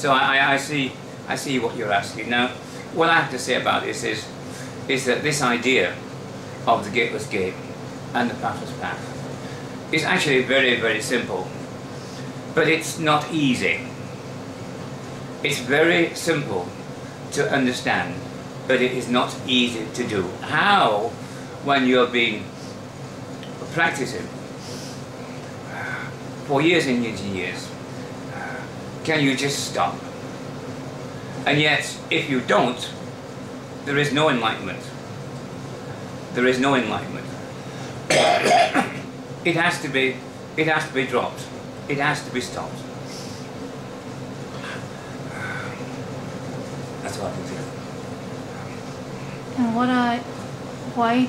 So I see what you're asking. Now, what I have to say about this is that this idea of the gateless gate and the pathless path is actually very, very simple, but it's not easy. It's very simple to understand, but it is not easy to do. How, when you're being practicing for years and years and years, can you just stop? And yet, if you don't, there is no enlightenment. There is no enlightenment. It has to be dropped. It has to be stopped. That's what I can say. And why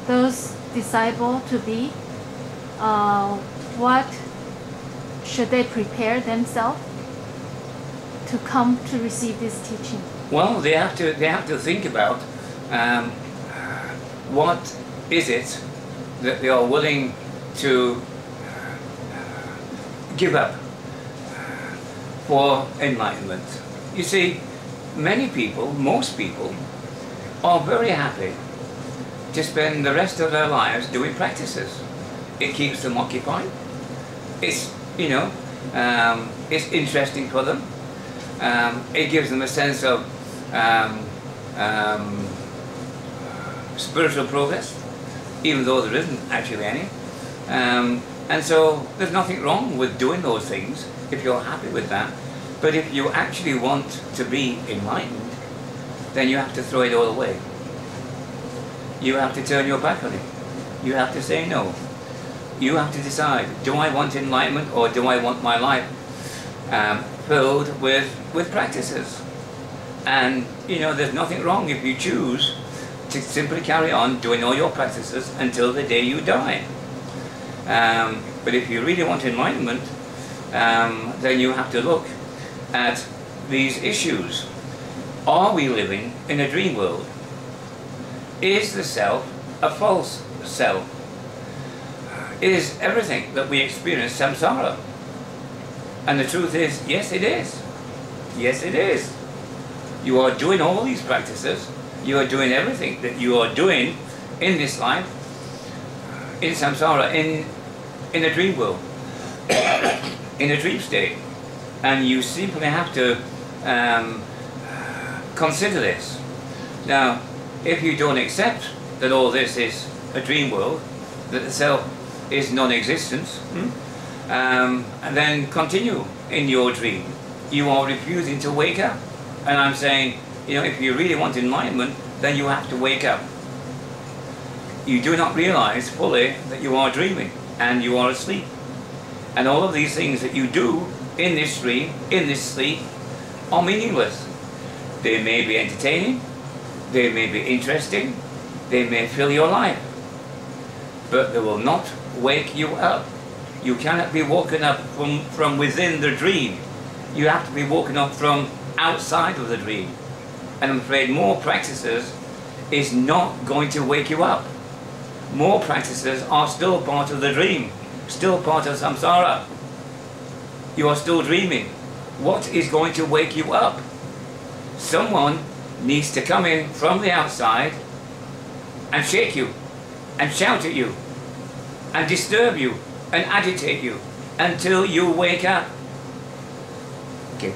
those disciples to be, what should they prepare themselves to come to receive this teaching? Well, they have to think about what is it that they are willing to give up for enlightenment. You see, many people, most people, are very happy to spend the rest of their lives doing practices. It keeps them occupied. It's, you know, it's interesting for them. It gives them a sense of spiritual progress, even though there isn't actually any. And so there's nothing wrong with doing those things if you're happy with that. But if you actually want to be enlightened, then you have to throw it all away. You have to turn your back on it. You have to say no. You have to decide, do I want enlightenment or do I want my life filled with practices? And, you know, there's nothing wrong if you choose to simply carry on doing all your practices until the day you die. But if you really want enlightenment, then you have to look at these issues. Are we living in a dream world? Is the self a false self? Is everything that we experience samsara? And the truth is, yes it is. Yes it is. You are doing all these practices. You are doing everything that you are doing in this life, in samsara, in a dream world, in a dream state. And you simply have to consider this. Now, if you don't accept that all this is a dream world, that the self is non-existent, and then continue in your dream. You are refusing to wake up. And I'm saying, you know, if you really want enlightenment, then you have to wake up. You do not realize fully that you are dreaming and you are asleep. And all of these things that you do in this dream, in this sleep, are meaningless. They may be entertaining, they may be interesting, they may fill your life, but they will not wake you up. You cannot be woken up from within the dream. You have to be woken up from outside of the dream. And I'm afraid more practices is not going to wake you up. More practices are still part of the dream, still part of samsara. You are still dreaming. What is going to wake you up? Someone needs to come in from the outside and shake you and shout at you and disturb you and agitate you until you wake up. Okay.